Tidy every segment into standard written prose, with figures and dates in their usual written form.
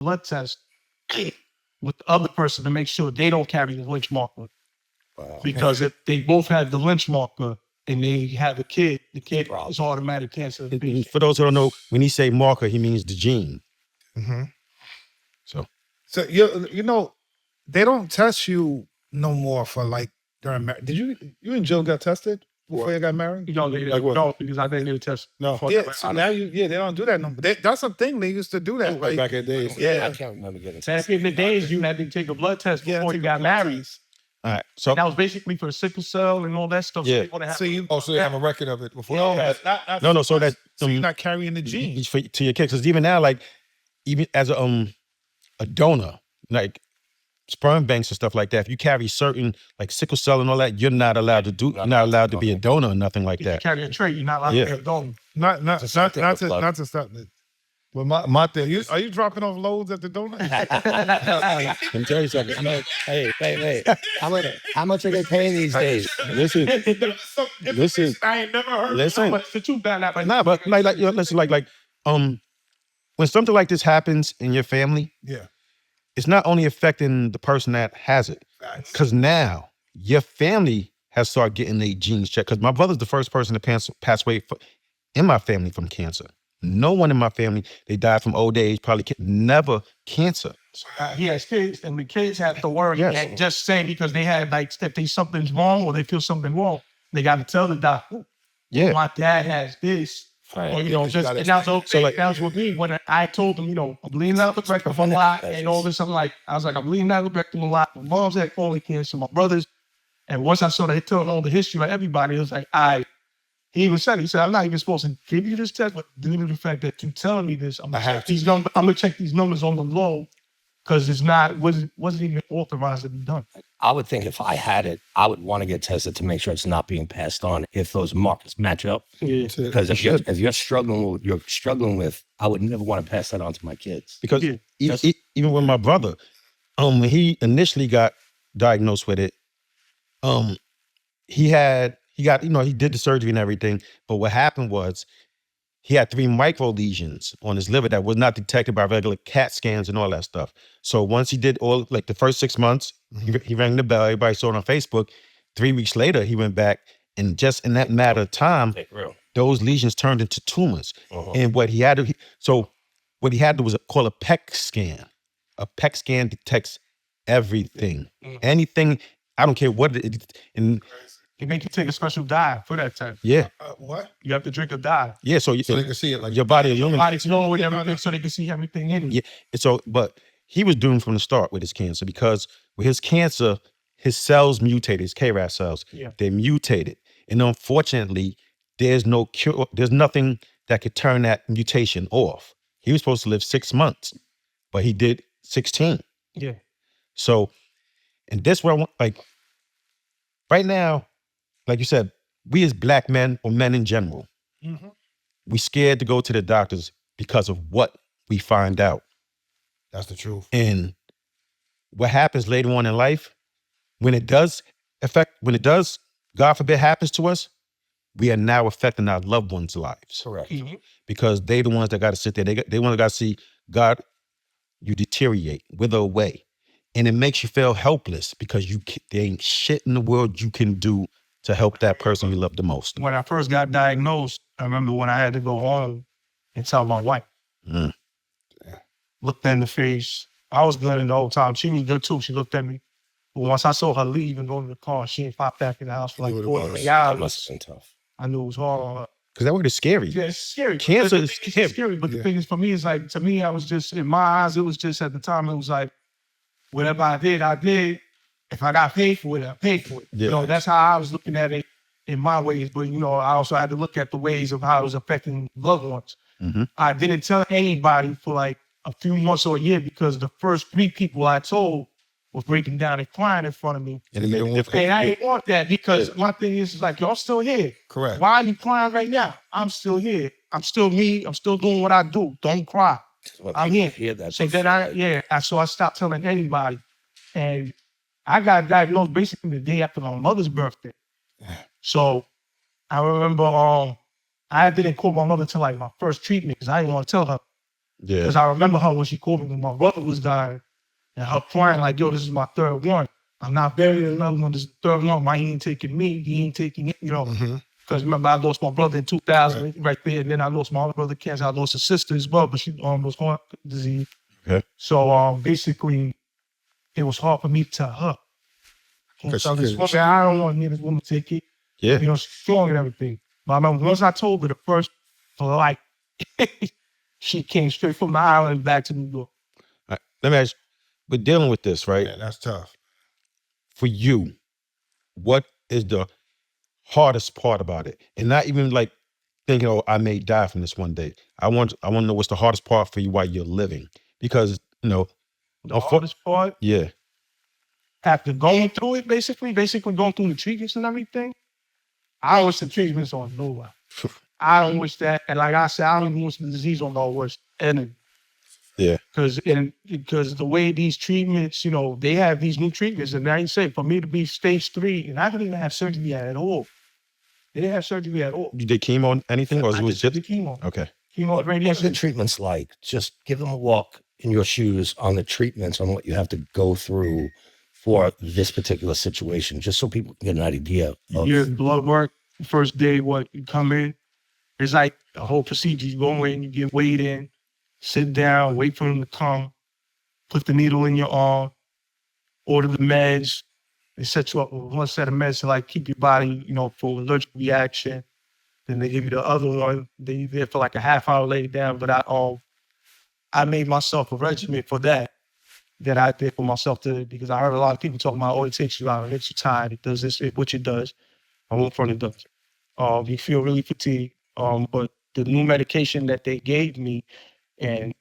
blood test with the other person to make sure they don't carry the lynch marker. Wow. Because if they both had the lynch marker and they have a kid, the kid is automatic cancer. And for those who don't know, when he say marker, he means the gene. Mm-hmm. So you know, they don't test you no more for like during marriage. Did you and Jill got tested before you got married? You know, they Like what? no, because I didn't need a test. No. Yeah, so now they don't do that no more. That's a thing. They used to do that. Like back in the days. Yeah. I can't remember getting Back in the days, you had to take a blood test before you got married. all right. So That was basically for sickle cell and all that stuff. Yeah. So you so they have a record of it before. no. So that so you're not carrying the gene. to your kids, because even now, like even as a donor, like sperm banks and stuff like that, if you carry certain like sickle cell and all that, you're not allowed to do. You're not allowed to be a donor or nothing like If you that. carry a trait, you're not allowed to be a donor. Not to stop it. Well, my thing. Are you dropping off loads at the donor? Let me tell you something. Hey. How much are they paying these days? Listen, I ain't never heard. Listen. But the truth behind that, but nah, but like you know, listen, like when something like this happens in your family, Yeah. it's not only affecting the person that has it, because now your family has started getting their genes checked. Because my brother's the first person to pass away in my family from cancer. No one in my family, they died from old age, probably never cancer. he has kids, and the kids have to worry. Yes. And just saying because they had like if they something's wrong or they feel something wrong, they got to tell the doctor. Yeah. My dad has this. Right. Or, you know, just and that's okay. So like that was with me when I told them, you know, I'm bleeding out the rectum a lot and all this. I'm bleeding out the rectum a lot. My mom's had colon cancer, my brothers. And once I saw that he told all the history of everybody, it was like he even said, I'm not even supposed to give you this test, but due to the fact that you're telling me this, I'm gonna check these numbers on the low because wasn't even authorized to be done. I would think if I had it, I would want to get tested to make sure it's not being passed on if those markers match up. Yeah. Because if you're struggling with, I would never want to pass that on to my kids. Because even with my brother, when he initially got diagnosed with it, he got, you know, he did the surgery and everything, but what happened was he had 3 micro lesions on his liver that was not detected by regular CAT scans and all that stuff. So once he did all, like the first 6 months, he rang the bell, everybody saw it on Facebook. 3 weeks later, he went back, and just in that matter of time, those lesions turned into tumors. And what he had to do was call a PET scan. A PET scan detects everything. Anything, I don't care what it is. And They make you take a special dye for that test. yeah. What? You have to drink a dye. Yeah, so they can see it like your body is human. Body's known with everything so they can see everything in it. Yeah. So, but he was doomed from the start with his cancer because with his cancer, his cells mutated, his KRAS cells. Yeah. They mutated. And unfortunately, there's no cure, there's nothing that could turn that mutation off. He was supposed to live 6 months, but he did 16. Yeah. So, and this where I want, like, right now, like you said, we as Black men or men in general, we scared to go to the doctors because of what we find out. that's the truth. And what happens later on in life, when it does, God forbid, happens to us, we are now affecting our loved ones' lives. Correct. Because they the ones that got to sit there. They want to got to see God, you deteriorate, wither away. And it makes you feel helpless because there ain't shit in the world you can do to help that person you love the most. When I first got diagnosed, I remember when I had to go home and tell my wife. Looked in the face. I was good the whole time. She was good too. She looked at me. But once I saw her leave and go to the car, she didn't pop back in the house for like 48 That hours. must have been tough. I knew it was hard. Because that word is scary. Yeah, it's scary. Cancer is It's scary. But the thing is, for me, it's like, to me, I was just, in my eyes, it was just at the time, it was like, whatever I did. If I got paid for it, I paid for it. Yeah. You know, that's how I was looking at it in my ways. But, you know, I also had to look at the ways of how it was affecting loved ones. I didn't tell anybody for like a few months or a year because the first 3 people I told was breaking down and crying in front of me. And it made it difficult. And I didn't want that because my thing is like, y'all still here. Correct. Why are you crying right now? I'm still here. I'm still me. I'm still doing what I do. Don't cry. I'm here. Hear that. So then so I stopped telling anybody. And I got diagnosed basically the day after my mother's birthday. So I remember I didn't call my mother till like my first treatment because I didn't want to tell her. Yeah. Because I remember her when she called me when my brother was dying, and her crying like, "Yo, this is my third one. I'm not burying another one. This is the third one. Why he ain't taking me? He ain't taking it, you know." Because remember, I lost my brother in 2000 right there, and then I lost my other brother cancer. I lost a sister as well, but she was heart disease. Okay. So basically, it was hard for me to tell her. Because So she this could- woman, I don't want to hear this woman take it. Yeah. You know, she's strong and everything. But I remember once I told her the first, like, she came straight from the island back to New York. All right, let me ask you, we're dealing with this, right? Yeah, that's tough. For you, what is the hardest part about it? And not even like thinking, oh, I may die from this one day. I want to know what's the hardest part for you while you're living. Because, you know, The hardest part, yeah. after going through it, basically going through the treatments and everything, I don't wish the treatments on nobody. I don't wish that, and like I said, I don't even wish the disease on no worse enemy. Yeah. Because the way these treatments, you know, they have these new treatments, and I ain't say for me to be stage 3, and I didn't even have surgery at all. They didn't have surgery at all. You did chemo or anything, or I it was did just the chemo. okay? Chemo, What are the radiation. treatments like? Just give them a walk in your shoes on the treatments, on what you have to go through for this particular situation, just so people can get an idea of Your blood work, first day, what you come in, it's like a whole procedure. You go in, you get weighed in, sit down, wait for them to come, put the needle in your arm, order the meds. They set you up with one set of meds to like keep your body, you know, for allergic reaction. Then they give you the other one. Then you're there for like a half hour later down. But I made myself a regimen for that I did for myself because I heard a lot of people talking about, oh, it takes you out, it makes you tired, it does this, which it does. I won't front, it does. You feel really fatigued. But the new medication that they gave me, and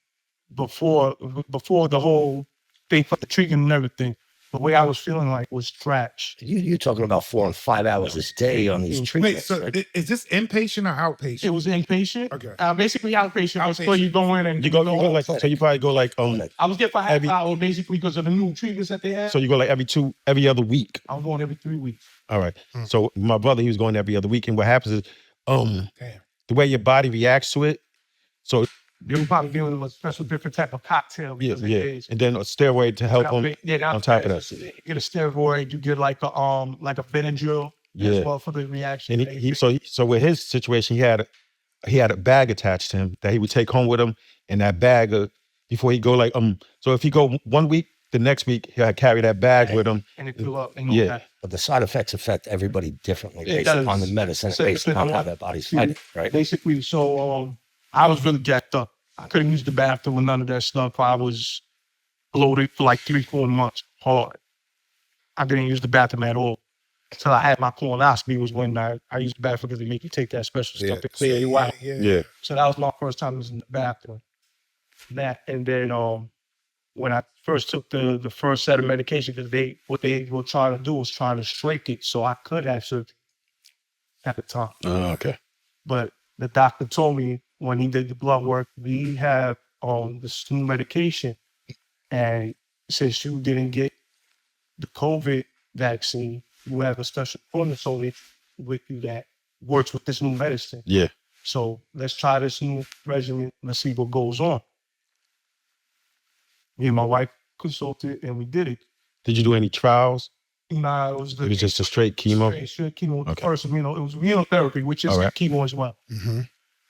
before the whole thing for the treatment and everything, the way I was feeling like was trash. you're talking about 4 and 5 hours a day on these Wait, treatments. so right? is this inpatient or outpatient? It was inpatient. Okay. Basically outpatient. Outpatient. So you go in and You go like so you probably go like I was there for half every- hour basically because of the new treatments that they had. so you go like every other week. I was going every 3 weeks. All right. So my brother, he was going every other week, and what happens is Damn. the way your body reacts to it. So They were probably giving a special different type of cocktail. yeah, because it yeah, is. and then a steroid to help him. on top of that. You get a steroid, you get like a Benadryl Yeah. as well for the reaction. And so with his situation, he had a bag attached to him that he would take home with him, and that bag before he go like so if he go 1 week, the next week he'll carry that bag with him. and it fill up. And Yeah. all that. But the side effects affect everybody differently It based does. on the medicine, So based it's on been how a- that body's fighting, right? Basically, so I was really jacked up. I couldn't use the bathroom with none of that stuff. I was bloated for like 3-4 months hard. I didn't use the bathroom at all. Until I had my colonoscopy was when I used the bathroom because they make you take that special stuff to clear you out. Yeah. So that was my first time using the bathroom. That and then when I first took the first set of medication, because what they were trying to do was trying to shrink it so I could have surgery at the time. Okay. But the doctor told me when he did the blood work, we have this new medication, and since you didn't get the COVID vaccine, you have a special cortisone with you that works with this new medicine. Yeah. So let's try this new regimen. Let's see what goes on. Me and my wife consulted, and we did it. Did you do any trials? Nah, it was Just a straight chemo. Straight chemo. Okay. First, it was immunotherapy, which is All right. chemo as well. Mm-hmm.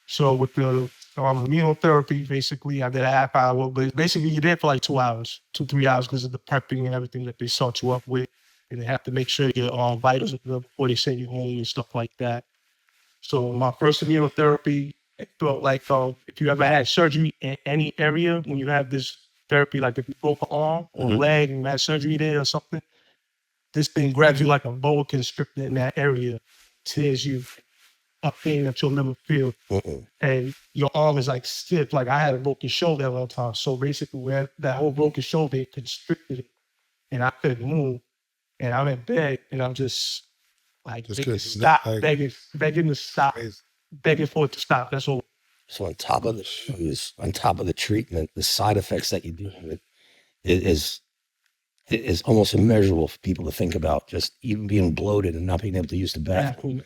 So with the immunotherapy, basically, I did a half hour, but basically you're there for like 2 hours, 2-3 hours because of the prepping and everything that they start you up with. And they have to make sure your vitals are good before they send you home and stuff like that. So my first immunotherapy, it felt like if you ever had surgery in any area, when you have this therapy, like if you broke an arm or leg and you had surgery there or something, this thing grabs you like a boa constrictor in that area, tears you up in that you'll never feel. And your arm is like stiff. Like I had a broken shoulder at one time. So basically where that whole broken shoulder, it constricted it. And I couldn't move. And I'm in bed and I'm just like Just begging couldn't to snap, stop, like- begging to stop, begging for it to stop. That's all. So on top of the shoes, on top of the treatment, the side effects that you deal with is almost immeasurable for people to think about. Just even being bloated and not being able to use the bathroom.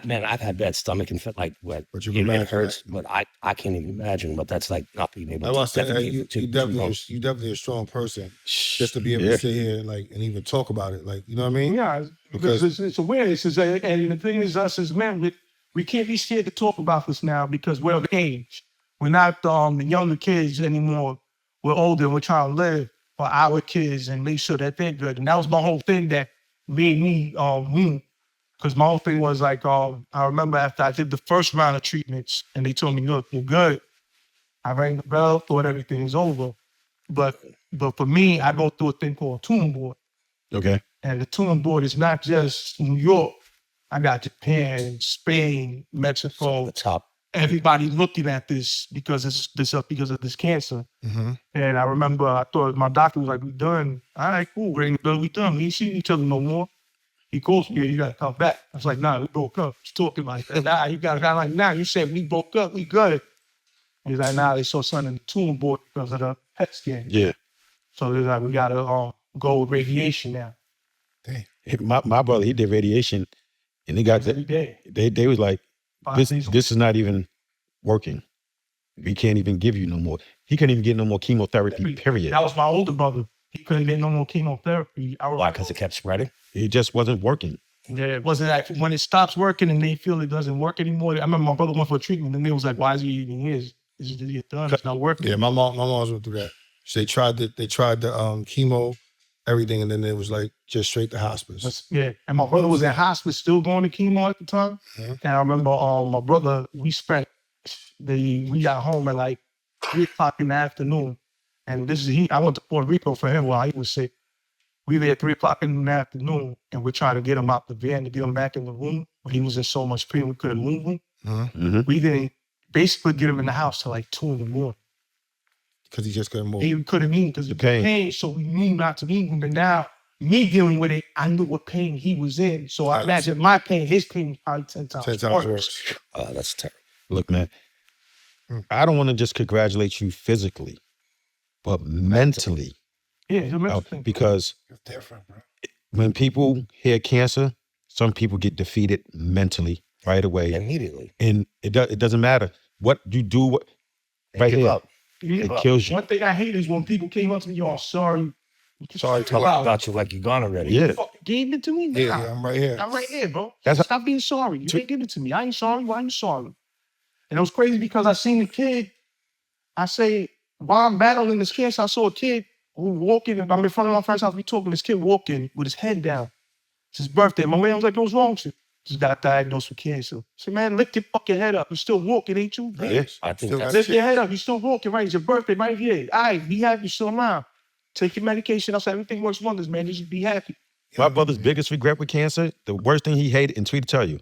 Man, I've had bad stomach and like what But you it can imagine hurts, but I can't even imagine what that's like not being able That's why I to. said, defecate you, for you two definitely, months. you definitely a strong person just to be able Yeah. to sit here and even talk about it. Like, you know what I mean? Yeah, Because- because it's awareness. And the thing is, us as men, we can't be scared to talk about this now because we're of age. We're not the younger kids anymore. We're older. We're trying to live for our kids and make sure that they're good. And that was my whole thing that made me move. Because my whole thing was like, I remember after I did the first round of treatments and they told me, look, you're good. I rang the bell, thought everything was over. But for me, I go through a thing called a tuning board. Okay. And the tuning board is not just New York. I got Japan, Spain, Mexico. The top. Everybody looking at this because because of this cancer. Mm-hmm. And I remember I thought my doctor was like, we done. All right, cool. Ring the bell, we done. We ain't seen each other no more. He calls me, you gotta come back. I was like, nah, we broke up. He's talking like that. Nah, you gotta like, nah, you said we broke up, we good. He's like, nah, they saw something in the tuning board because of the PET scan. Yeah. So they're like, we gotta go with radiation now. My brother, he did radiation, and he got Every day. they was like, 5 this days a this is not even working. We can't even give you no more. He couldn't even get no more chemotherapy. week. Period. That was my older brother. He couldn't get no more chemotherapy. Why? Because it kept spreading. It just wasn't working. Yeah, it wasn't like when it stops working and they feel it doesn't work anymore. I remember my brother went for treatment and they was like, why is he even here? This is done. It's not working. Yeah, my mom's went through that. So they tried the chemo, everything, and then it was like just straight to hospice. Yeah, and my brother was in hospice, still going to chemo at the time. Mhm. And I remember my brother, we got home at like 3:00 in the afternoon. And I went to Puerto Rico for him while he was sick. We there at 3:00 in the afternoon, and we're trying to get him out the van to get him back in the room. But he was in so much pain we couldn't move him. Mm-hmm. We didn't basically get him in the house till like 2 in the morning. Because he just couldn't move. He couldn't move because The of the pain. pain. So we knew not to move him. But now, me dealing with it, I knew what pain he was in. So I imagine my pain, his pain was probably 10 times 10 times worse. worse. That's terrible. Look, man, Mm. I don't want to just congratulate you physically, but mentally, Yeah, it's a mental thing. because It's different, bro. when people hear cancer, some people get defeated mentally right away, Immediately. and it doesn't matter what you do. What They right give here, up. Yeah. it kills you. One thing I hate is when people came up to me, yo, I'm sorry. Sorry, talking about you like you're gone already. Yeah. You fucking gave it to me? Nah. Yeah, I'm right here. I'm right here, bro. That's- Stop being sorry. You didn't give it to me. I ain't sorry. Why you sorry? And it was crazy because I seen the kid. I say, while I'm battling this cancer, I saw a kid who walking. I'm in front of my friend's house. We talking. This kid walking with his head down. It's his birthday. My man was like, what's wrong with you? Just got diagnosed with cancer. I said, man, lift your fucking head up. You're still walking, ain't you? Yes. I think Still that's got Lift your head up. You're still walking, right? It's your birthday, right here. All right, be happy. You're still alive. Take your medication. I said, everything works wonders, man. Just be happy. My brother's biggest regret with cancer, the worst thing he hated, and tweet to tell you,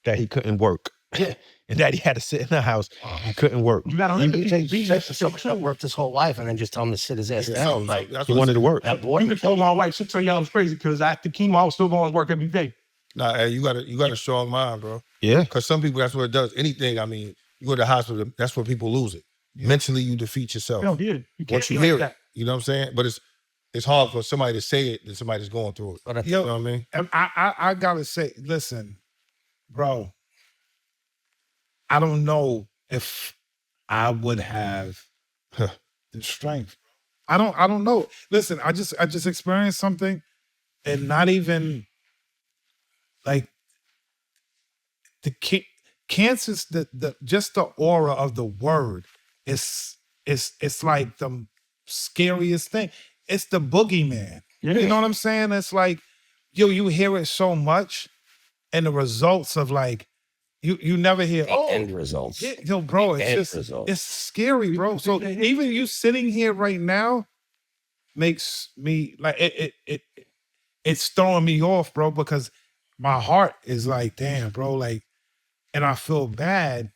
that he couldn't work. Yeah. And that he had to sit in the house. He couldn't work. You gotta You live can it. take self work this whole life and then just tell him to sit his ass down. Like that's He what wanted to work. that You boy. can tell my wife, she'll tell you I was crazy because after chemo, I was still going to work every day. Nah, hey, you got a strong mind, bro. Yeah. Because some people, that's what it does. Anything, I mean, you go to the hospital, that's where people lose it. Mentally, you defeat yourself. Hell yeah. You Once you be hear like it, you know what I'm saying? But it's hard for somebody to say it than somebody that's going through it. But I- You know what I mean? And I gotta say, listen, bro. I don't know if I would have the strength. I don't know. Listen, I just experienced something, and not even like cancer's the just the aura of the word is it's like the scariest thing. It's the boogeyman. Yeah. You know what I'm saying? It's like, yo, you hear it so much, and the results of like, you never hear, The oh, end results. yeah, yo, bro, The it's end just, results. it's scary, bro. So even you sitting here right now makes me like it's throwing me off, bro, because my heart is like, damn, bro, like, and I feel bad.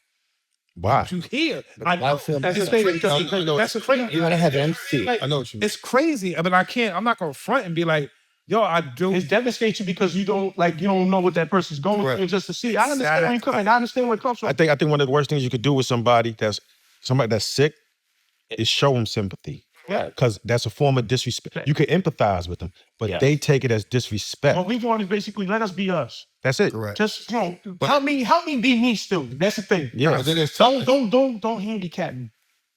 Why? You hear? I feel That's bad. the thing. know. That's a crazy. You're gonna have empathy. Like, I know what you mean. it's crazy. I mean, I'm not gonna front and be like, yo, I do. It's devastating because you don't know what that person's going Correct. through just to see. I understand where you're coming. I understand where it comes from. I think one of the worst things you could do with somebody that's sick is show them sympathy. Yeah. because that's a form of disrespect. You can empathize with them, but Yes. they take it as disrespect. What we want is basically let us be us. That's it. Correct. Just help me be me still. That's the thing. Yeah. But then it's tough. Don't handicap me.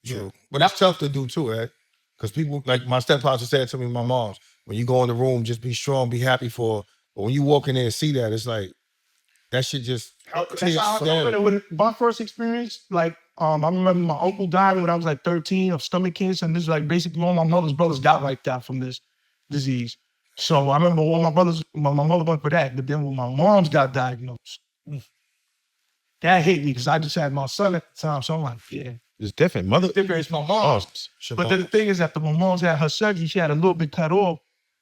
True. But that's tough to do too, Ed. Because people, like my stepfather said to me, my mom's, when you go in the room, just be strong, be happy for. But when you walk in there and see that, it's like that shit just. That's how I remember it with my first experience. Like, I remember my uncle died when I was like 13 of stomach cancer, and this is like basically all my mother's brothers got like that from this disease. So I remember all my brothers, my mother went for that, but then when my mom's got diagnosed, that hit me because I just had my son at the time. So I'm like, yeah, It's different. Mother. it's different. It's my Oh, mom's. But then the thing is, after my mom's had her surgery, she had a little bit cut off.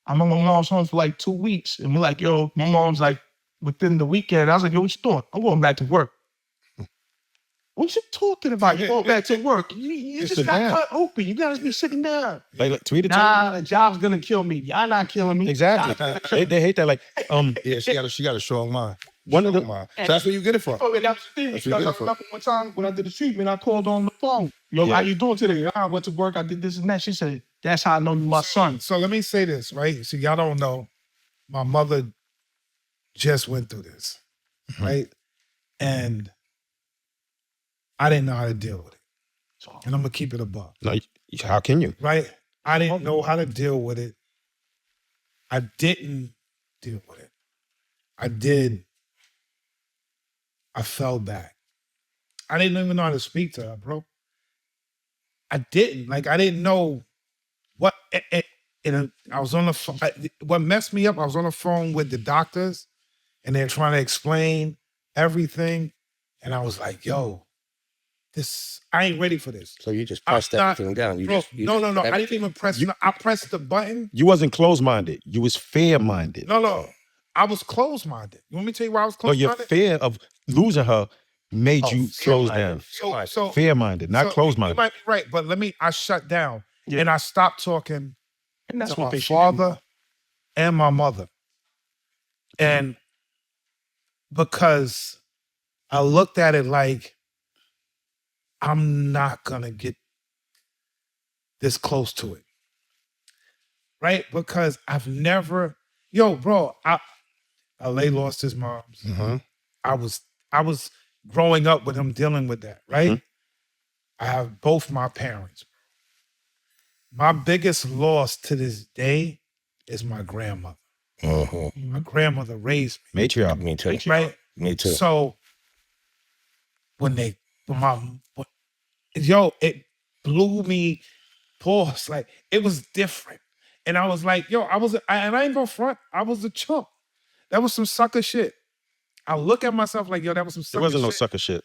I remember my mom's home for like 2 weeks, and we're like, yo, my mom's like, within the weekend, I was like, yo, what you doing? I'm going back to work. What you talking about? You going back to work? You It's just a got damn. cut open. You gotta be sitting down. like tweet it to Nah, the job's gonna kill me. Y'all not killing me. them. Exactly. they hate that. Like, Yeah, she got a strong mind. one of the Strong mind. So that's where you get it from. Oh, and that's the thing. That's Because I beautiful. remember one time when I did the treatment, I called on the phone. Yo, Yeah. how you doing today? I went to work. I did this and that. She said, that's how I know you my son. So let me say this, right? So y'all don't know, my mother just went through this, right? And I didn't know how to deal with it. And I'm gonna keep it above, no, how can you? right? I didn't know how to deal with it. I didn't deal with it. I did. I fell back. I didn't even know how to speak to her, bro. I didn't. Like, I didn't know what. I was on the phone. What messed me up, I was on the phone with the doctors, and they're trying to explain everything. And I was like, yo, I ain't ready for this. So you just I'm pressed not- everything down. Bro, no. I didn't even press. I pressed the button. You wasn't closed-minded. You was fair-minded. No. I was closed-minded. You want me to tell you why I was So your closed-minded? fear of losing her made Oh, you close down. So Fair-minded, not so closed-minded. You might be right, but I shut down Yeah. and I stopped talking And that's to what my they should do. father and my mother. And because I looked at it like, I'm not gonna get this close to it. Right? Because I've never, bro, LA lost his moms. Mhm. I was growing up with him dealing with that, right? I have both my parents. My biggest loss to this day is my grandmother. My grandmother raised Matriarch. Me too. me, right? Me too. So it blew me pause. Like, it was different. And I was like, and I ain't gonna front, I was a chump. That was some sucker shit. I look at myself like, that was some It sucker wasn't no shit. sucker shit.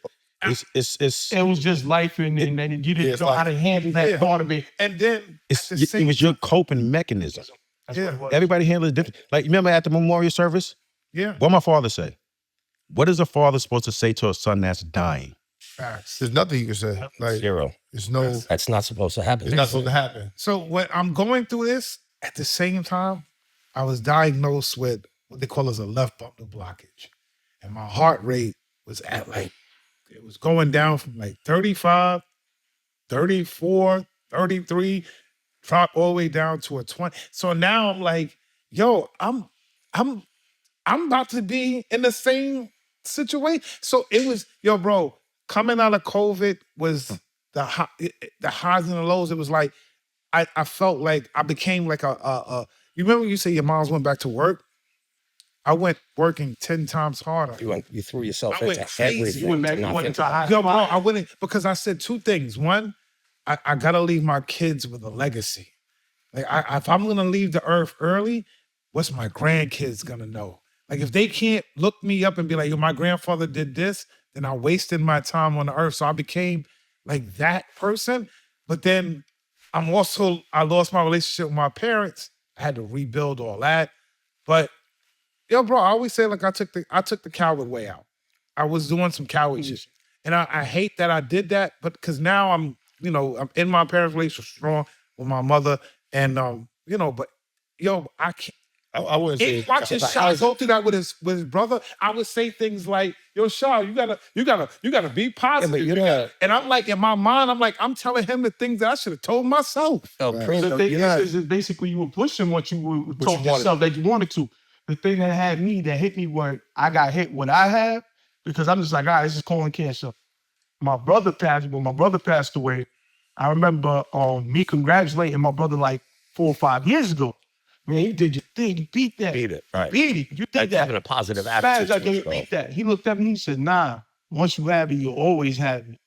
It's It was just life, and you didn't it's know how to handle that Yeah. part of it. And then it's at the it same was your coping mechanism. That's Yeah. what it was. Everybody handles it different. Like, remember at the memorial service, yeah, what my father say? What is a father supposed to say to a son that's dying? facts. There's nothing you can say. Like, Zero. there's no. That's not supposed to happen. It's not supposed to happen. So when I'm going through this, at the same time, I was diagnosed with what they call as a left bundle blockage. And my heart rate was at it was going down from 35, 34, 33, dropped all the way down to a 20. So now I'm like, I'm about to be in the same situation. So it was, bro, coming out of COVID was the highs and the lows. It was like, I felt like I became like you remember when you say your moms went back to work? I went working 10 times harder. You threw yourself I went into crazy. everything. You went back, to you not went think into about high. Bro, I wouldn't, because I said two things. One, I gotta leave my kids with a legacy. Like, if I'm gonna leave the earth early, what's my grandkids gonna know? Like, if they can't look me up and be like, my grandfather did this, then I wasted my time on the earth. So I became like that person. But then I lost my relationship with my parents. I had to rebuild all that. But bro, I always say, like, I took the coward way out. I was doing some coward shit. And I hate that I did that, but because now I'm in my parents' relationship strong with my mother. And but I can't, I wouldn't say If watching Shy go through that with his brother, I would say things like, "Yo, Shy, you gotta be positive." you're not. And I'm like, in my mind, I'm telling him the things that I should have told myself. The thing is basically you were pushing what you were told you wanted. yourself that you wanted to. The thing that hit me when I got hit what I had, because I'm just like, all right, this is colon cancer. When my brother passed away, I remember me congratulating my brother like 4 or 5 years ago. Man, you did your thing, you beat that. Beat it, right. Beat it. You did That's that. having a positive Spaz, attitude. like, you beat that. He looked at me, he said, nah, once you have it, you'll always have it.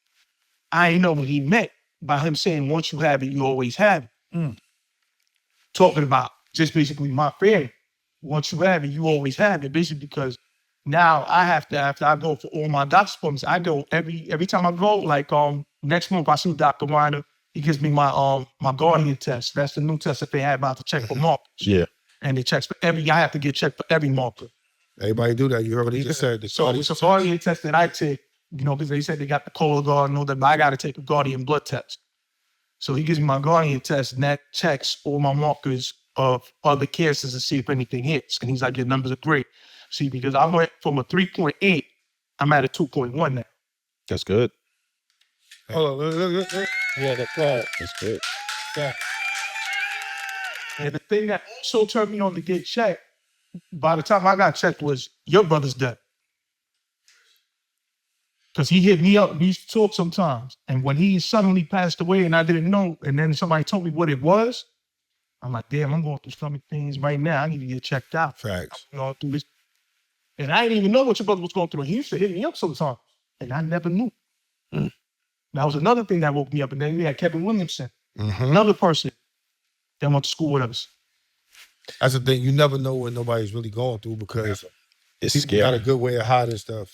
I ain't know what he meant by him saying, once you have it, you always have it. Talking about just basically my family. Once you have it, you always have it. Basically, because now I have to, after I go for all my doctor's appointments, I go every time I go, like next month I see Dr. Reiner. He gives me my my Guardian test. That's the new test that they have about to check for markers. Yeah. And it checks for I have to get checked for every marker. Everybody do that. You heard what he just said. So it's a Guardian test that I take, because they said they got the Cologuard and all that, but I got to take a Guardian blood test. So he gives me my Guardian test, and that checks all my markers of other cancers to see if anything hits. And he's like, your numbers are great. See, because I went from a 3.8, I'm at a 2.1 now. That's good. Hold on, look. Yeah, that's right. That's good. And the thing that also turned me on to get checked, by the time I got checked, was your brother's death. Because he hit me up, we used to talk sometimes. And when he suddenly passed away and I didn't know, and then somebody told me what it was, I'm like, damn, I'm going through so many things right now. I need to get checked out. Facts. I'm going through this. And I didn't even know what your brother was going through. He used to hit me up sometimes, and I never knew. That was another thing that woke me up. And then we had Kevin Williamson, another person that went to school with us. That's the thing. You never know what nobody's really going through because It's people got a scary. good way of hiding stuff,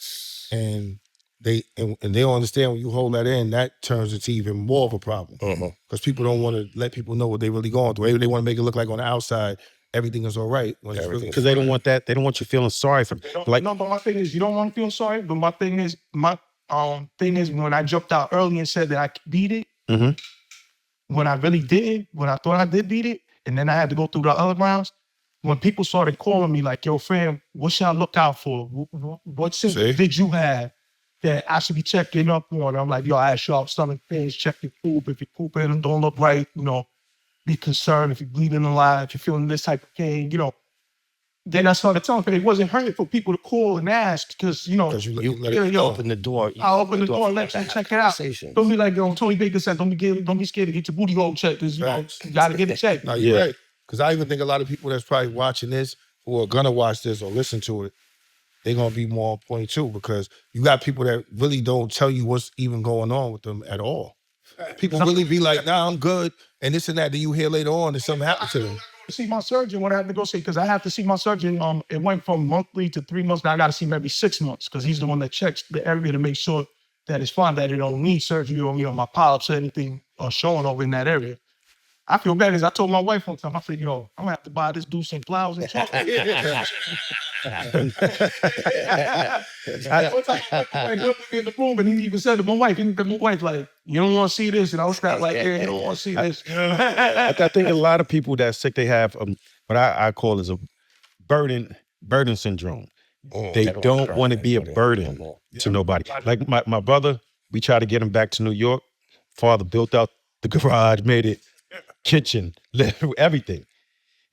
and they don't understand when you hold that in. That turns into even more of a problem because people don't want to let people know what they really going through. They want to make it look like on the outside everything is all right. When it's really, Because they don't want that. They don't want you feeling sorry for like No, but my thing is, you don't want to feel sorry. But my thing is, when I jumped out early and said that I could beat it, when I really didn't, when I thought I did beat it, and then I had to go through the other rounds, when people started calling me like, yo, fam, what should I look out for? What symptoms did you have that I should be checking up on? I'm like, yo, I had sharp stomach pains, check your poop. If you're pooping and don't look right, be concerned. If you're bleeding a lot, if you're feeling this type of pain, Then I started telling people it wasn't hurting for people to call and ask because, you let it Open the door. I open the door and let them check it out. Conversations. Don't be like, Tony Baker said, don't be scared to get your booty hole checked because, you got to get it checked. No, you're right. Because I even think a lot of people that's probably watching this or are gonna watch this or listen to it, they're gonna be more on point too. Because you got people that really don't tell you what's even going on with them at all. People really be like, nah, I'm good, and this and that. Then you hear later on that something happened to them. See my surgeon when I have to go see, because I have to see my surgeon. It went from monthly to 3 months. Now I got to see him every 6 months because he's the one that checks the area to make sure that it's fine, that it don't need surgery or my polyps or anything are showing over in that area. I feel bad because I told my wife one time, I said, I'm gonna have to buy this dude some flowers and chocolate. One time, I went in the room and he even said to my wife, like, you don't want to see this, and I was kind of like, yeah, you don't want to see this. I think a lot of people that sick, they have what I call is a burden syndrome. They don't want to be a burden to nobody. Like my brother, we tried to get him back to New York. Father built out the garage, made it kitchen, everything.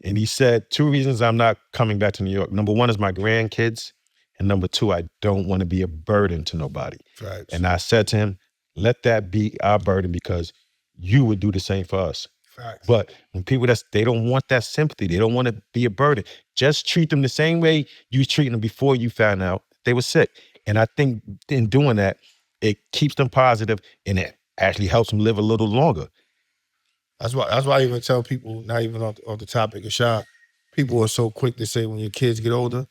And he said 2 reasons I'm not coming back to New York. Number 1 is my grandkids. And number 2, I don't want to be a burden to nobody. Right. And I said to him, let that be our burden because you would do the same for us. Facts. But when people they don't want that sympathy, they don't want to be a burden. Just treat them the same way you was treating them before you found out they were sick. And I think in doing that, it keeps them positive and it actually helps them live a little longer. That's why I even tell people, not even on the topic of shop, people are so quick to say when your kids get older,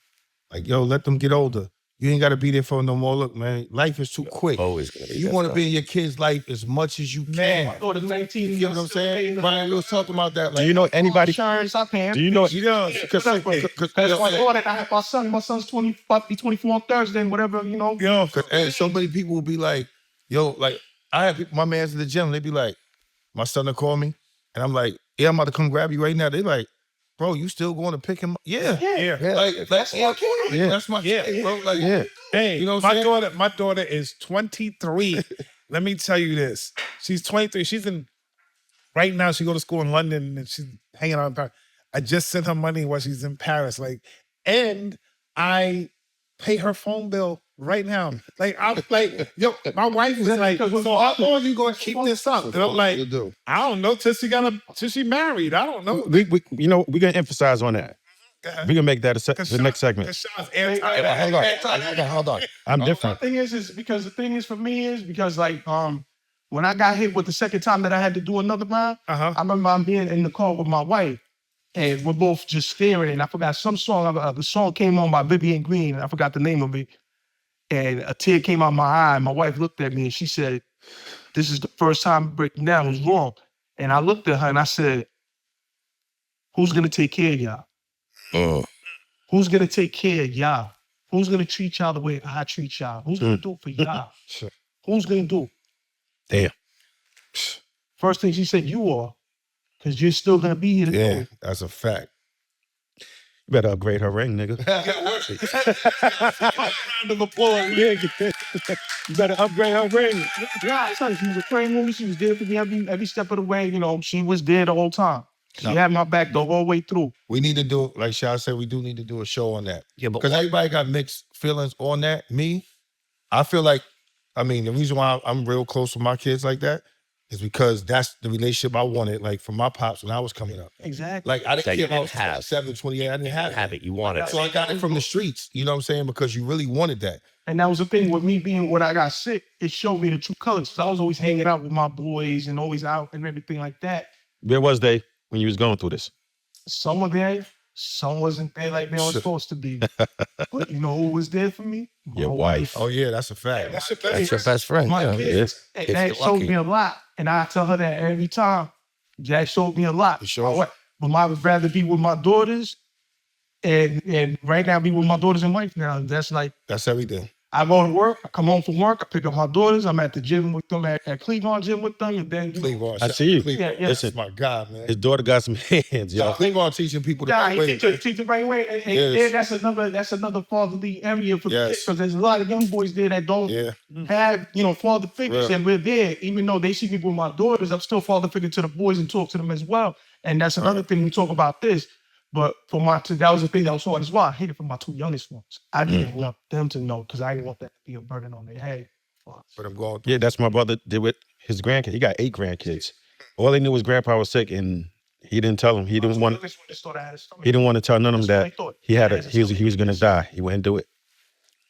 like, yo, let them get older. You ain't got to be there for no more. Look, man, life is too quick. Always gonna be You that want to stuff. be in your kid's life as much as you can. Go to 19. You know what I'm saying? Brian, we was talking about that. Do you know anybody? Insurance, I can. Do you know? Because That's my daughter. I have my son. My son's 24 on Thursday, and whatever, and so many people will be like, yo, like, I have people, my man's in the gym, they be like, my son will call me, and I'm like, yeah, I'm about to come grab you right now. They like, bro, you still going to pick him up? Yeah. Yeah. Like, that's my point. Yeah. That's my Yeah. shit, bro. Like, Yeah. Hey, You know what I'm saying? my daughter is 23. Let me tell you this. She's 23. She's in right now. She go to school in London and she's hanging out in Paris. I just sent her money while she's in Paris. Like, and I pay her phone bill right now. Like, I'm like, yo, my wife is like, so how long are you gonna keep this up? And I'm like, you do. I don't know till she married. I don't know. We we're gonna emphasize on that. We're gonna make that the next segment. Kashad's Hey, anti- well, hold on. I'm The different. thing is because the thing is for me is because like when I got hit with the second time that I had to do another round, Uh-huh. I remember I'm being in the car with my wife, and we're both just staring. And I forgot some song. The song came on by Vivian Green, and I forgot the name of it. And a tear came out my eye. My wife looked at me and she said, "This is the first time breaking down was wrong." And I looked at her and I said, "Who's gonna take care of y'all? Who's gonna take care of y'all? Who's gonna treat y'all the way I treat y'all? Who's gonna do it for y'all? Sure. Who's gonna do it?" Damn. First thing she said, "You are, because you're still gonna be here to do Yeah, it." that's a fact. You better upgrade her ring, nigga. Round of applause. Yeah, you better upgrade her ring. Yeah, son, she was a praying woman. She was there for me every step of the way. You know, she was there the whole time. She had my back the whole way through. We need to do, like Sha said, we do need to do a show on that. Yeah, but Because everybody got mixed feelings on that. Me, I feel like, I mean, the reason why I'm real close with my kids like that is because that's the relationship I wanted, like from my pops when I was coming up. Exactly. Like I That didn't you care if I didn't was have. 7, 28, I didn't have it. you want it. So I got it from the streets, you know what I'm saying? Because you really wanted that. And that was the thing with me being when I got sick, it showed me the true colors. So I was always hanging out with my boys and always out and everything like that. Where was they when you was going through this? Some were there, some wasn't there like they were supposed to be. But you know who was there for me? My Your wife. Oh yeah, that's a fact. That's your That's your best friend. My Yeah. kids. Yes. And that showed me a lot. And I tell her that every time. That showed me a lot. For sure. But I would rather be with my daughters and right now be with my daughters and wife now. That's like, That's everything. I go to work, I come home from work, I pick up my daughters, I'm at the gym with them, at Cleveland gym with them, and then Cleveland, I see you. Yeah, yeah. This is my God, man. His daughter got some hands, yo. Cleveland teaching people the yeah, right he way. teach the right way. And Yes. that's another fatherly area for Yes. kids because there's a lot of young boys there that don't Yeah. have, father figures, Yeah. and we're there. Even though they see me with my daughters, I'm still father figure to the boys and talk to them as well. And that's another thing we talk about this. But for that was the thing that was hard as well. I hate it for my two youngest ones. I didn't want them to know because I didn't want that to be a burden on their head. But I'm going Yeah, that's my brother did with his grandkid. He got 8 grandkids. All they knew was grandpa was sick, and he didn't tell him. He didn't want to tell none of them that he was gonna die. He wouldn't do it.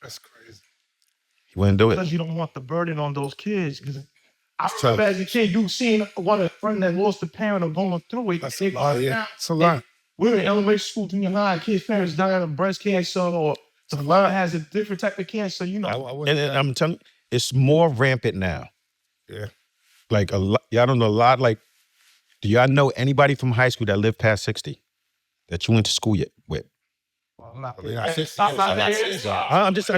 That's crazy. He wouldn't do it. Because you don't want the burden on those kids. Because I remember as a kid, you seen one friend that lost a parent or going through it. That's a lot. Yeah, it's a lot. We were in elementary school, junior high, kids' parents dying of breast cancer or the mother has a different type of cancer, I wouldn't- And I'm telling you, it's more rampant now. Yeah. Like a lot, y'all don't know a lot. Like, do y'all know anybody from high school that lived past 60 that you went to school yet with? I'm not I mean, I said- I'm just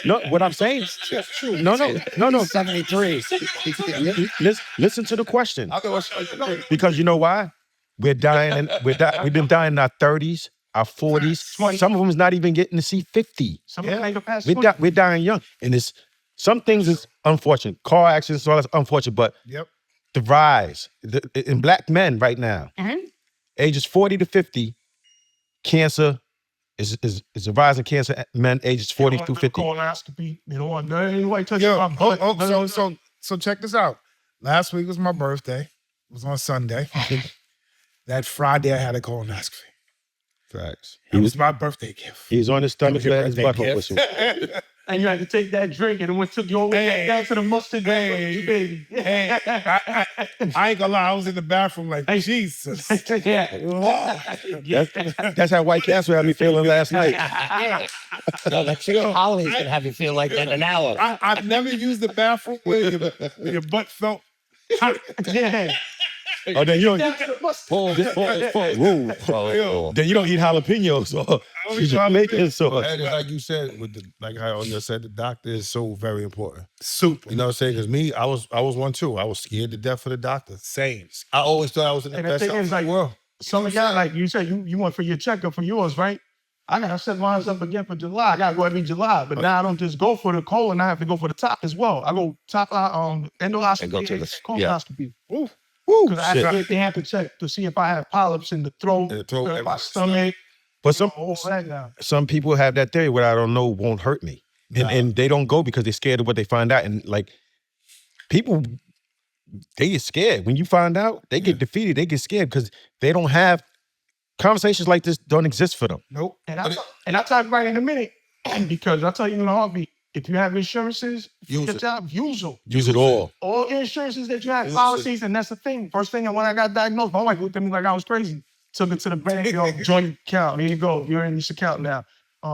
no. What I'm saying is true. No. 73. Listen to the question, I know because you know why? We're dying, and we've been dying in our 30s, our 40s. Some of them is not even getting to see 50. We're dying young, and it's some things is unfortunate. Car accidents, all that's unfortunate, but Yep. the rise in black men right now, ages 40 to 50, cancer is a rise in cancer. Men ages 40 through 50. Colonoscopy. You know what? Anybody touch Yo, my butt. so check this out. Last week was my birthday. It was on Sunday. That Friday I had a colonoscopy. Facts. It was my birthday gift. He's on his stomach, Your letting his birthday butthole gift. whistle. And you had to take that drink and it went took you all the way down to the mustard baby. Hey, I ain't gonna lie, I was in the bathroom like, Jesus. That's how White Castle had me feeling last night. No, that chicken Holly's gonna have you feel like that in an hour. I've never used the bathroom where your butt felt hot. Yeah. Oh, then you don't. Down to the mustard. Whoa. Then you don't eat jalapenos or eat Jamaican sauce. And it's like you said, like how you said, the doctor is so very important. Super. You know what I'm saying? Because me, I was one too. I was scared to death for the doctor. Same. I always thought I was in the And the best thing health is, in the like, world. some of y'all, like you said, you went for your checkup for yours, right? I gotta set mine up again for July. I gotta go every July, but now I don't just go for the colon. I have to go for the top as well. I go top endoscopy And go to the- colonoscopy. Woo. Because I Shit. they have to check to see if I have polyps in the throat, In the throat, my everything. stomach, But some all that now. some people have that theory, what I don't know won't hurt me. And they don't go because they're scared of what they find out. And like people, they get scared. When you find out, they get defeated, they get scared because they don't have conversations like this don't exist for them. Nope. And I'll talk about it in a minute because I'll tell you in a heartbeat. If you have insurances, Use your it. job, use them. Use it all. All insurances that you have, Use it. policies, and that's the thing. First thing, when I got diagnosed, my wife looked at me like I was crazy. Took it to the bank, joint account. Here you go. You're in this account now.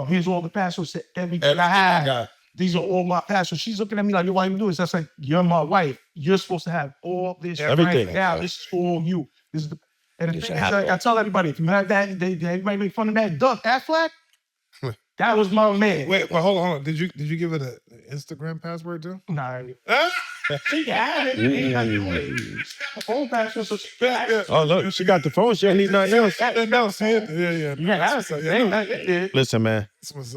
Here's all the passwords to everything I have. Yeah. These are all my passwords. She's looking at me like, "Yo, why you do this?" That's like, "You're my wife. You're supposed to have all this. Everything. Right now, this is for you. This is the." And the You thing should is, have like, I tell everybody, if you have that, everybody make fun of that duck, Affleck. That was my man. Wait, but hold on. Did you give it an Instagram password too? Nah, she had it. Ain't nothing to it. Her phone password was bad. Oh, look, she got the phone. She don't need nothing else. Yeah. Yeah, that's the thing. That- Listen, man.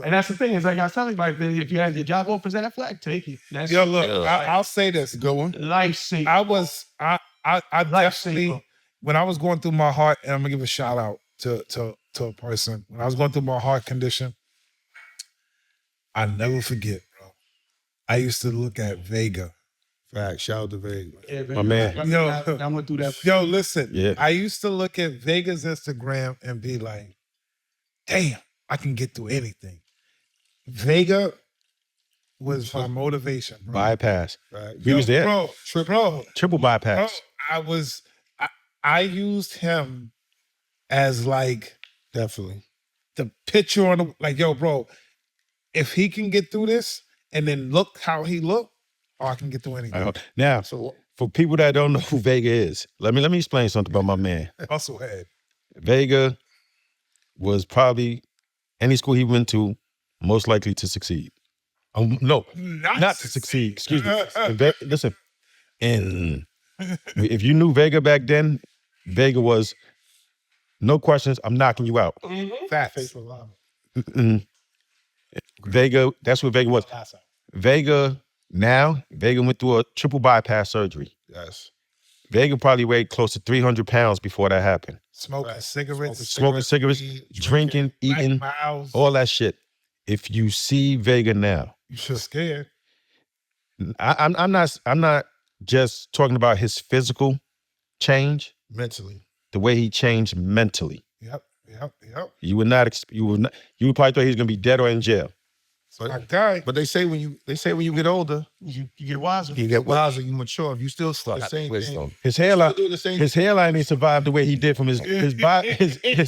And that's the thing is, like I tell everybody, if you have your job opens at Affleck, take it. That's Yo, look, Yeah. I'll say this. Go on. life saving. I definitely, saver. when I was going through my heart, and I'm gonna give a shout out to a person. When I was going through my heart condition, I never forget, bro. I used to look at Vega. Fact. Shout out to Vega. Yeah, My man. Yo. I'm gonna do that. Yo, listen. Yeah. I used to look at Vega's Instagram and be like, damn, I can get through anything. Vega was my motivation, bro. Bypass. Right. We was there. Bro, Triple bro, bypass. I used him as like Definitely. the picture on the, like, yo, bro, if he can get through this and then look how he looked, I can get through anything. Now, So for people that don't know who Vega is, let me explain something about my man. Hustle head. Vega was probably any school he went to most likely to succeed. No, not to succeed. Excuse me. Listen, and if you knew Vega back then, Vega was no questions. I'm knocking you out. Facts. Mm-mm. Vega, that's what Vega was. Vega went through a triple bypass surgery. Yes. Vega probably weighed close to 300 pounds before that happened. Smoking Right. cigarettes, Smoking cigarettes, drinking, eating, Black Miles. all that shit. If you see Vega now, You should scared. I'm not just talking about his physical change, Mentally. the way he changed mentally. Yep. You would probably thought he was gonna be dead or in jail. My guy. But they say when you get older, You get wiser. you get what? wiser, you mature. If you still the Got same thing, wisdom. His hairline, still do the same his hairline ain't survived the way he did from his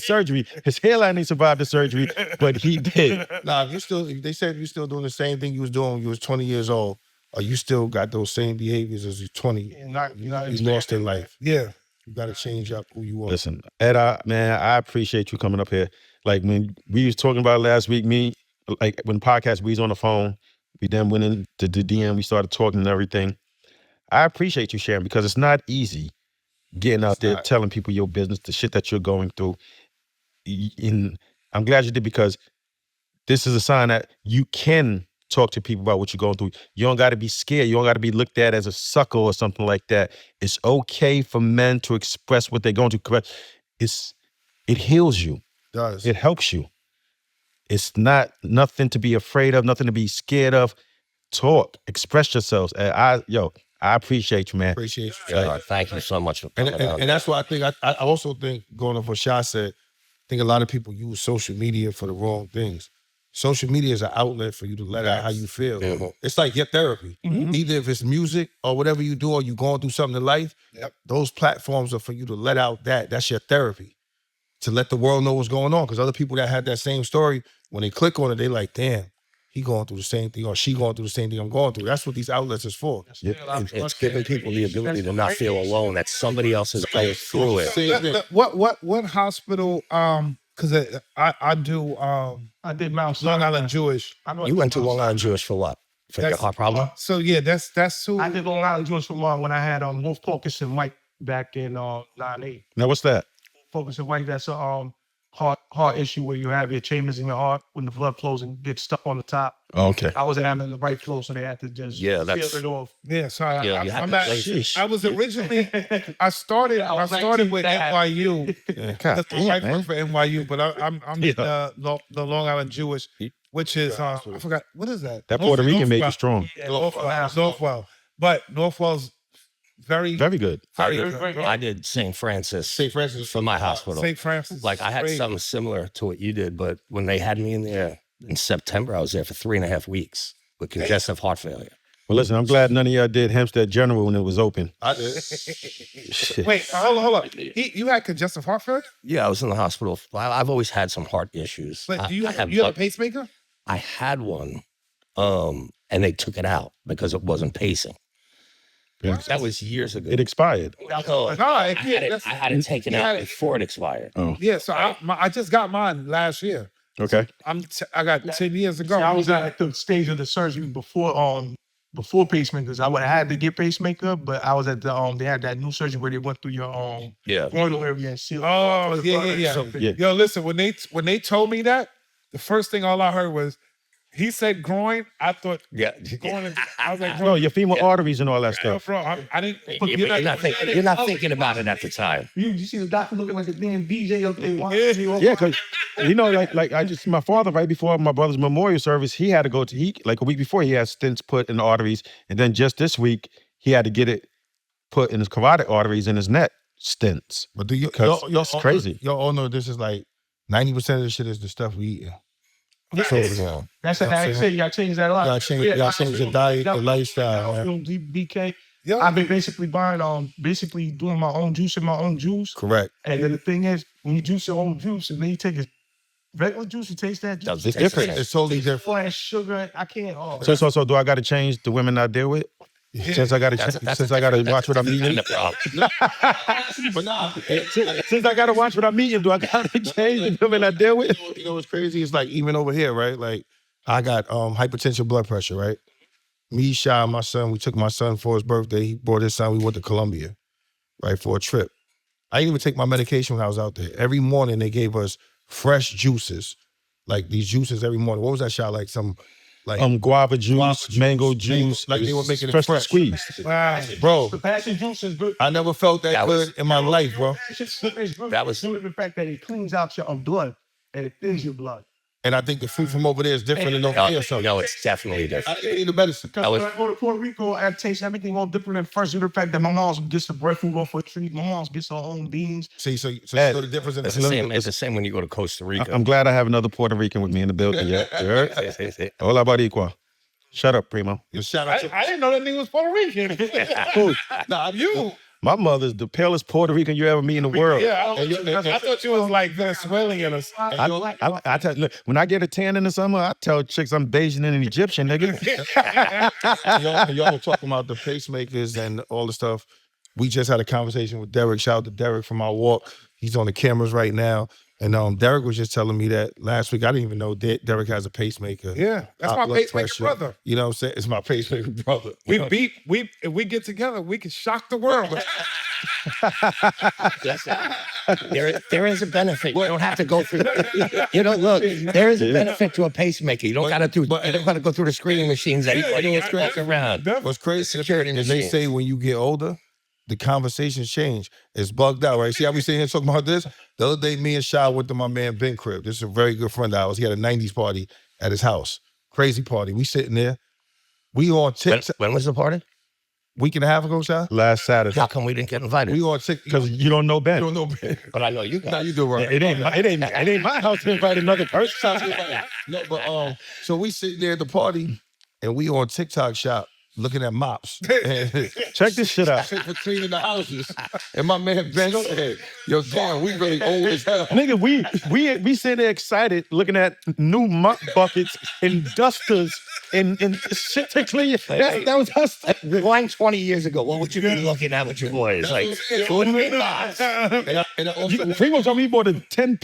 surgery. His hairline ain't survived the surgery, but he did. Nah, if they said you're still doing the same thing you was doing when you was 20 years old, or you still got those same behaviors as you're 20, You're not you lost in life. Yeah. You got to change up who you are. Listen, Ed, I appreciate you coming up here. Like when we was talking about last week, like when podcast, we was on the phone, we then went into the DM, we started talking and everything. I appreciate you sharing because it's not easy getting out there, telling people your business, the shit that you're going through. And I'm glad you did because this is a sign that you can talk to people about what you're going through. You don't got to be scared. You don't got to be looked at as a sucker or something like that. It's okay for men to express what they're going through. It heals you. Does. It helps you. It's not nothing to be afraid of, nothing to be scared of. Talk, express yourselves. And I appreciate you, man. Appreciate you. God, thank you so much for And, coming and, and that's why I think I also think going off what Shah said, I think a lot of people use social media for the wrong things. Social media is an outlet for you to let out how you feel. Mhm. It's like your therapy. Either if it's music or whatever you do, or you going through something in life, those platforms are for you to let out that's your therapy. To let the world know what's going on. Because other people that had that same story, when they click on it, they like, damn, he going through the same thing, or she going through the same thing I'm going through. That's what these outlets is for. It's giving people the ability to not feel alone, that somebody else is going through it. Same thing. What hospital? Because I do I did Mount Long Sinai. Island Jewish. You went to Long Island Jewish for what? For your heart problem? So yeah, that's who. I did Long Island Jewish for long when I had Wolf Caucus and Mike back in 98. Now, what's that? focus on like that's a heart issue where you have your chambers in your heart when the blood flows and gets stuck on the top. Okay. I wasn't having the right flow, so they had to just Yeah, seal that's- it off. Yeah, so Yeah, you have I'm to not, place it. I was originally, I started with NYU. God That's my damn, wife man. works for NYU, but I'm Yeah. the Long Island Jewish, which is I forgot what is that? That Puerto Rican made you Northwell. strong. Yeah, Northwell, but Northwell's very Very good. very Very, good. very good. I did St. Francis St. Francis for my hospital. St. Francis. Like I had Great. something similar to what you did, but when they had me in there in September, I was there for 3.5 weeks with congestive heart failure. Well, listen, I'm glad none of y'all did Hempstead General when it was open. I did. Shit. Wait, hold on. You had congestive heart failure, Yeah, I was in the hospital. I've always had some heart issues. but do you I have a blood- pacemaker? I had one, and they took it out because it wasn't pacing. Yeah. That was years ago. It expired. No, No, I had it taken you out had it- before it expired. Oh, Yeah, so I just got mine last year. okay. I got 10 years ago. See, I was at the stage of the surgery before pacemakers. I would have had to get pacemaker, but I was at the they had that new surgery where they went through your Yeah. coronal area and sealed. Oh, yeah. Yeah. Yo, listen, when they told me that, the first thing all I heard was he said groin. I thought Yeah. groin. I was like, No, your femoral arteries and all that yo, stuff. bro, I didn't. You're not thinking about it at the time. You see the doctor looking like a damn DJ up there. Yeah, because you know, like I just my father right before my brother's memorial service, he had to go to like a week before he had stents put in the arteries, and then just this week he had to get it put in his carotid arteries in his neck stents. But do you, Because y'all it's crazy. Y'all all know this is like 90% of the shit is the stuff we eating. So, yeah. That's like I said, y'all changed that a lot. Y'all change your diet, the lifestyle, man. BK. Yeah. I've been basically buying basically doing my own juice in my own juice. Correct. And then the thing is, when you juice your own juice and then you take a regular juice, you taste that juice. Doesn't It's taste the different. same. It's totally different. Flash sugar, I can't. Oh, So do I got to change the women I deal with? Since I got to watch what I'm eating. That's the problem. But nah, Since I got to watch what I'm eating, do I got to change the women I deal with? you know what's crazy? It's like even over here, right? Like I got hypertension, blood pressure, right? Me, Shy, my son, we took my son for his birthday. He brought his son. We went to Colombia, right, for a trip. I didn't even take my medication when I was out there. Every morning they gave us fresh juices, like these juices every morning. What was that, Shy? Like some, like Guava juice, mango juice, like they were making it fresh fresh. squeezed. Wow. bro. the passion juice is good. I never felt that That was- good in my life, bro. It's good. That was- due to the fact that it cleans out your blood and it thins your blood. And I think the food from over there is different than over here. So No, it's definitely different. I didn't eat the medicine. Because was- when I go to Puerto Rico, I taste everything all different at first. Due to the fact that my mom's gets the breadfruit off her tree, my mom's gets her own beans. See, so you Ed, know the difference in It's the the same. It's the same when you go to Costa Rica. I'm glad I have another Puerto Rican with me in the building. Yeah, you heard? Hola, boricua. Shut up, primo. Shout out to I didn't know that nigga was Puerto Rican. nah, you. My mother's the palest Puerto Rican you ever meet in the world. Yeah, And you- I thought you was like Venezuelan or something. I tell look, when I get a tan in the summer, I tell chicks I'm Bayesian and an Egyptian, nigga. y'all were talking about the pacemakers and all the stuff. We just had a conversation with Derek. Shout out to Derek from our walk. He's on the cameras right now. And Derek was just telling me that last week. I didn't even know Derek has a pacemaker. Yeah, that's my Blood pacemaker pressure. brother. You know what I'm saying? It's my pacemaker brother. If we get together, we can shock the world. There is a benefit. You don't have to go through. You don't look. There is a benefit to a pacemaker. You don't got to do. You don't got to go through the screening machines. Anybody else walk around. What's crazy Security is they machines. say when you get older, the conversations change. It's bugged out, right? See how we sitting here talking about this? The other day, me and Shy went to my man Ben crib. This is a very good friend of ours. He had a 90s party at his house. Crazy party. We sitting there. We on TikTok. When was the party? Week and a half ago, Shy? Last Saturday. How come we didn't get invited? We on TikTok. Because you don't know Ben. You don't know Ben. But I know you guys. Nah, you do right. It ain't my house to invite another person. No, but so we sitting there at the party and we on TikTok shop looking at mops. Check this shit out. For cleaning the houses. And my man Ben said, yo, damn, we really old as hell. Nigga, we sitting there excited looking at new mop buckets and dusters and shit to clean. That was us. Rewind 20 years ago. What would you be looking at with your boys? Like, And I also Primo told me he bought a 10-piece